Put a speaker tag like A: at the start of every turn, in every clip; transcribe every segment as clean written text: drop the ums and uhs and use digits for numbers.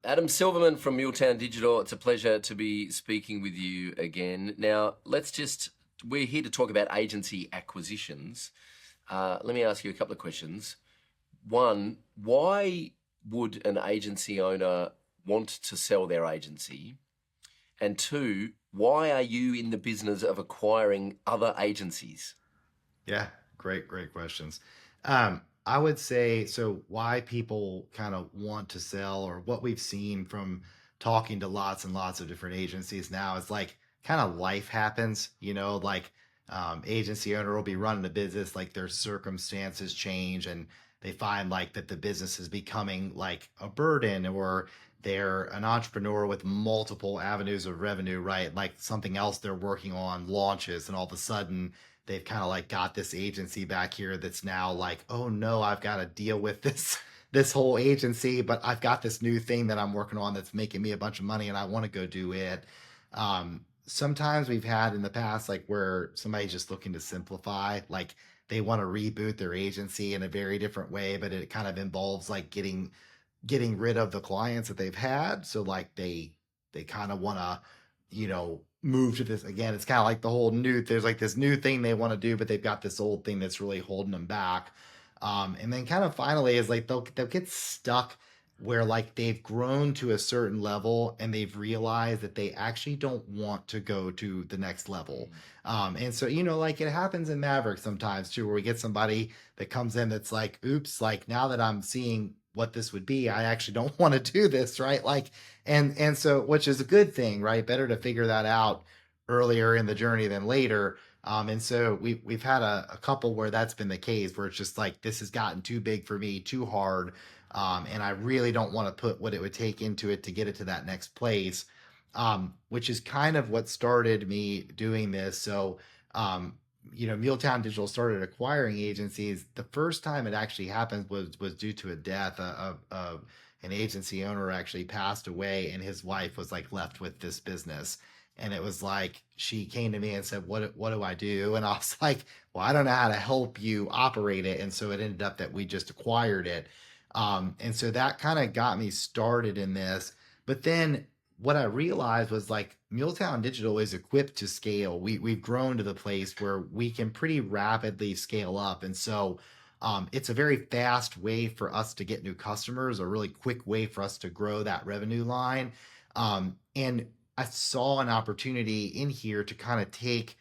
A: Adam Silverman from MuleTown Digital. It's a pleasure to be speaking with you again. Now, we're here to talk about agency acquisitions. Let me ask you a couple of questions. One, why would an agency owner want to sell their agency? And two, why are you in the business of acquiring other agencies?
B: Yeah, great questions. I would say so. Why people kind of want to sell, or what we've seen from talking to lots and lots of different agencies now, is like kind of life happens. Agency owner will be running a business, like their circumstances change, and they find like that the business is becoming like a burden, or they're an entrepreneur with multiple avenues of revenue, right? Like something else they're working on launches, and all of a sudden they've kind of like got this agency back here that's now like, oh no, I've got to deal with this whole agency, but I've got this new thing that I'm working on that's making me a bunch of money, and I want to go do it. Sometimes we've had in the past like where somebody's just looking to simplify, like they want to reboot their agency in a very different way, but it kind of involves like getting rid of the clients that they've had. So like they kind of want to, move to this again. It's kind of like the whole new, there's like this new thing they want to do, but they've got this old thing that's really holding them back. And then kind of finally is like they'll get stuck where like they've grown to a certain level and they've realized that they actually don't want to go to the next level. And so, like it happens in Maverick sometimes too, where we get somebody that comes in that's like, oops, like now that I'm seeing what this would be, I actually don't want to do this, right? Like, and so, which is a good thing, right? Better to figure that out earlier in the journey than later. And so we've had a couple where that's been the case, where it's just like this has gotten too big for me, too hard, and I really don't want to put what it would take into it to get it to that next place. Which is kind of what started me doing this. So, MuleTown Digital started acquiring agencies. The first time it actually happened was due to a death. An agency owner actually passed away, and his wife was like left with this business. And it was like she came to me and said, "What do I do?" And I was like, "Well, I don't know how to help you operate it." And so it ended up that we just acquired it. And so that kind of got me started in this. But then what I realized was like MuleTown Digital is equipped to scale. We've grown to the place where we can pretty rapidly scale up, and so it's a very fast way for us to get new customers, a really quick way for us to grow that revenue line. And I saw an opportunity in here to kind of take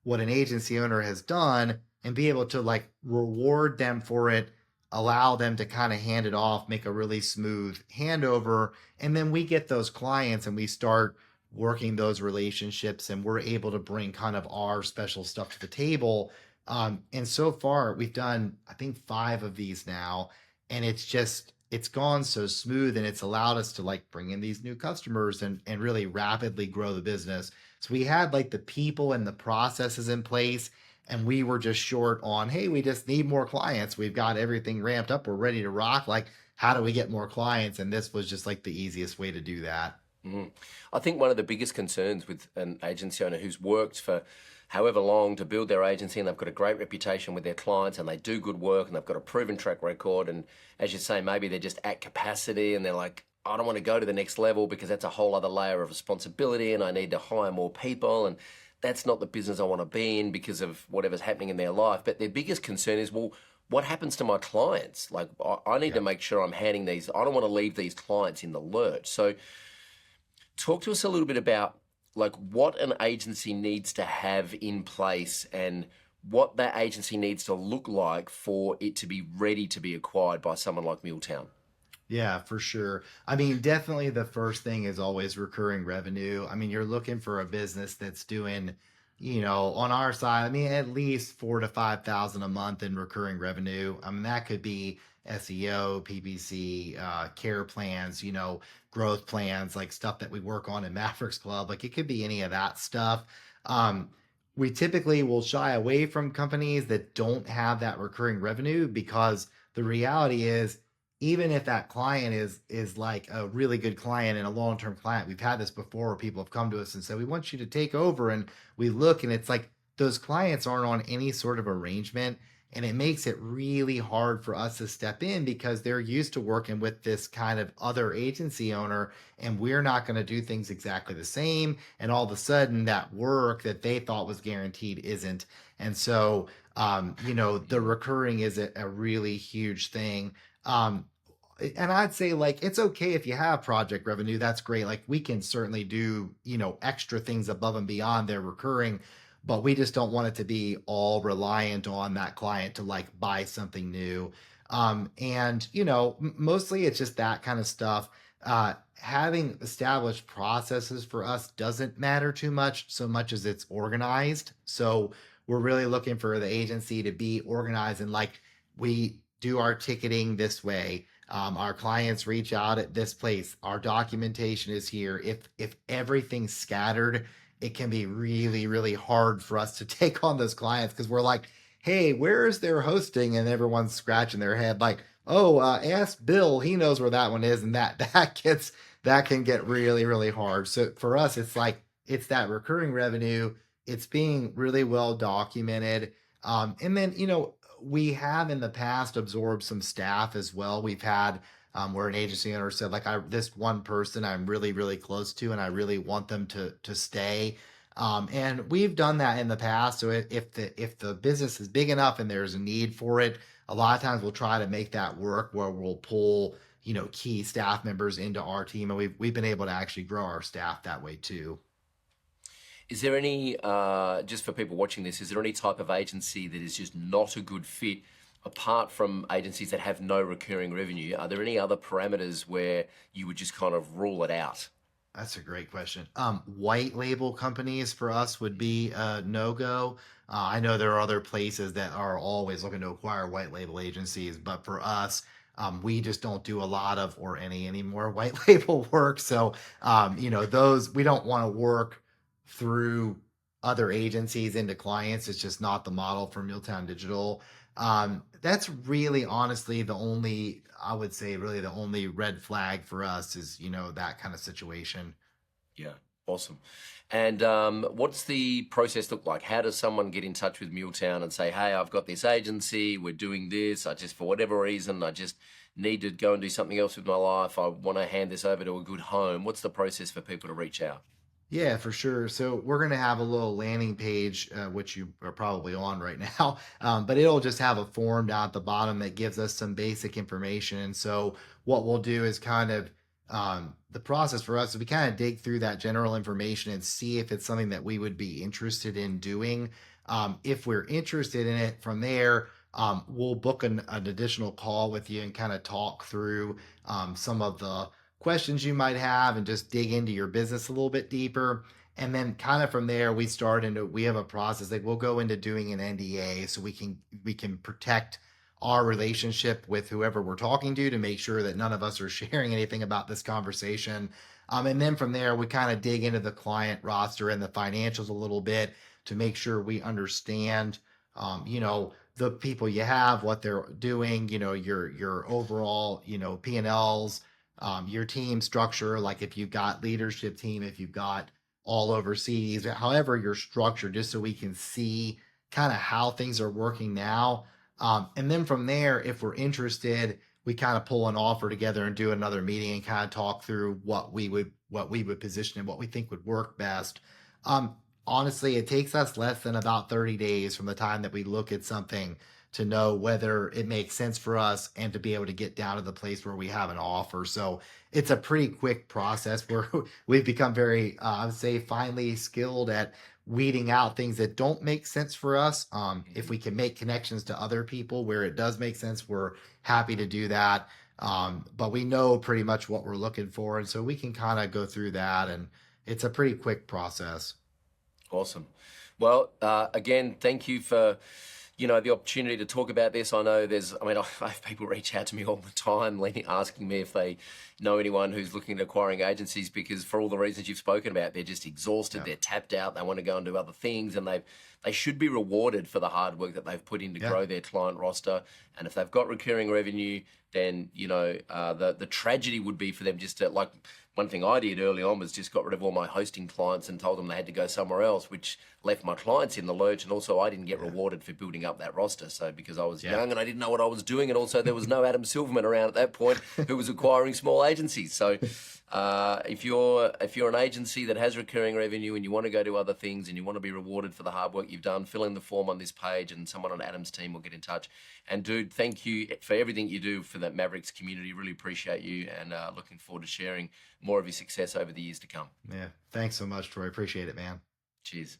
B: what an agency owner has done and be able to like reward them for it, allow them to kind of hand it off, make a really smooth handover, and then we get those clients and we start working those relationships, and we're able to bring kind of our special stuff to the table. And so far we've done, I think, 5 of these now, and it's gone so smooth, and it's allowed us to like bring in these new customers and really rapidly grow the business. So we had like the people and the processes in place, and we were just short on, hey, we just need more clients. We've got everything ramped up. We're ready to rock. Like, how do we get more clients? And this was just like the easiest way to do that.
A: Mhm. I think one of the biggest concerns with an agency owner who's worked for however long to build their agency, and they've got a great reputation with their clients, and they do good work, and they've got a proven track record, and as you say, maybe they're just at capacity and they're like, I don't want to go to the next level because that's a whole other layer of responsibility and I need to hire more people, and that's not the business I want to be in because of whatever's happening in their life. But their biggest concern is, well, what happens to my clients? Like, I need to
B: Yep.
A: make sure I'm handing these, I don't want to leave these clients in the lurch. So talk to us a little bit about like what an agency needs to have in place and what that agency needs to look like for it to be ready to be acquired by someone like Muletown.
B: Yeah, for sure. I mean, definitely the first thing is always recurring revenue. I mean, you're looking for a business that's doing, on our side, I mean, at least 4 to 5 thousand a month in recurring revenue. I mean, that could be SEO, PPC, care plans, growth plans, like stuff that we work on in Mavericks Club. Like it could be any of that stuff. Um, we typically will shy away from companies that don't have that recurring revenue, because the reality is, even if that client is like a really good client and a long-term client, we've had this before where people have come to us and said, we want you to take over, and we look and it's like those clients aren't on any sort of arrangement, And it makes it really hard for us to step in because they're used to working with this kind of other agency owner, and we're not going to do things exactly the same. And all of a sudden, that work that they thought was guaranteed isn't. And so, the
A: Mm.
B: recurring is a really huge thing. Um, and I'd say like it's okay if you have project revenue, that's great. Like we can certainly do, extra things above and beyond their recurring, but we just don't want it to be all reliant on that client to like buy something new. And mostly it's just that kind of stuff. Having established processes for us doesn't matter too much, so much as it's organized. So we're really looking for the agency to be organized and like we do our ticketing this way. Our clients reach out at this place. Our documentation is here. If everything's scattered, it can be really really hard for us to take on those clients because we're like, hey, where is their hosting? And everyone's scratching their head like, oh, ask Bill. He knows where that one is, and that can get really really hard. So for us, it's like it's that recurring revenue. It's being really well documented. And then we have in the past absorbed some staff as well. We've had where an agency owner said, like, I this one person I'm really, really close to, and I really want them to stay. And we've done that in the past. So if the business is big enough and there's a need for it, a lot of times we'll try to make that work where we'll pull key staff members into our team, and we've been able to actually grow our staff that way too.
A: Is there any, just for people watching this, is there any type of agency that is just not a good fit apart from agencies that have no recurring revenue? Are there any other parameters where you would just kind of rule it out?
B: That's a great question. White label companies for us would be a no go. I know there are other places that are always looking to acquire white label agencies, but for us, we just don't do a lot of or any more white label work. So, those we don't want to work through other agencies into clients. It's just not the model for MuleTown Digital. That's really honestly the only, I would say, really the only red flag for us is, that kind of situation.
A: Yeah, awesome. And what's the process look like? How does someone get in touch with MuleTown and say, hey, I've got this agency, we're doing this, I just, for whatever reason, I just need to go and do something else with my life, I want to hand this over to a good home. What's the process for people to reach out?
B: Yeah, for sure. So we're going to have a little landing page, which you are probably on right now, but it'll just have a form down at the bottom that gives us some basic information. And so what we'll do is kind of the process for us is we kind of dig through that general information and see if it's something that we would be interested in doing. If we're interested in it, from there, we'll book an additional call with you and kind of talk through some of the questions you might have and just dig into your business a little bit deeper. And then kind of from there, we have a process like we'll go into doing an NDA so we can protect our relationship with whoever we're talking to make sure that none of us are sharing anything about this conversation. And then from there, we kind of dig into the client roster and the financials a little bit to make sure we understand, the people you have, what they're doing, your overall, P&Ls, your team structure, like if you've got leadership team, if you've got all overseas, however you're structured, just so we can see kind of how things are working now. And then from there, if we're interested, we kind of pull an offer together and do another meeting and kind of talk through what we would position and what we think would work best. Um, Honestly, it takes us less than about 30 days from the time that we look at something to know whether it makes sense for us and to be able to get down to the place where we have an offer. So it's a pretty quick process where we've become very, I would say, finely skilled at weeding out things that don't make sense for us. If
A: Mhm.
B: we can make connections to other people where it does make sense, we're happy to do that. But we know pretty much what we're looking for. And so we can kind of go through that. And it's a pretty quick process.
A: Awesome. Well, again, thank you for, the opportunity to talk about this. I know I mean, I have people reach out to me all the time, asking me if they know anyone who's looking at acquiring agencies because for all the reasons you've spoken about, they're just exhausted,
B: Yeah.
A: they're tapped out, they want to go and do other things, and they should be rewarded for the hard work that they've put in to
B: Yeah.
A: grow their client roster. And if they've got recurring revenue, then the tragedy would be for them just to like one thing I did early on was just got rid of all my hosting clients and told them they had to go somewhere else, which left my clients in the lurch. And also I didn't get
B: Yeah.
A: rewarded for building up that roster. So because I was
B: Yeah.
A: young and I didn't know what I was doing. And also there was no Adam Silverman around at that point who was acquiring small agencies. So if you're an agency that has recurring revenue and you want to go do other things and you want to be rewarded for the hard work you've done, fill in the form on this page and someone on Adam's team will get in touch. And dude, thank you for everything you do for the Mavericks community. Really appreciate you, and looking forward to sharing more of your success over the years to come.
B: Yeah. Thanks so much, Troy. Appreciate it, man.
A: Cheers.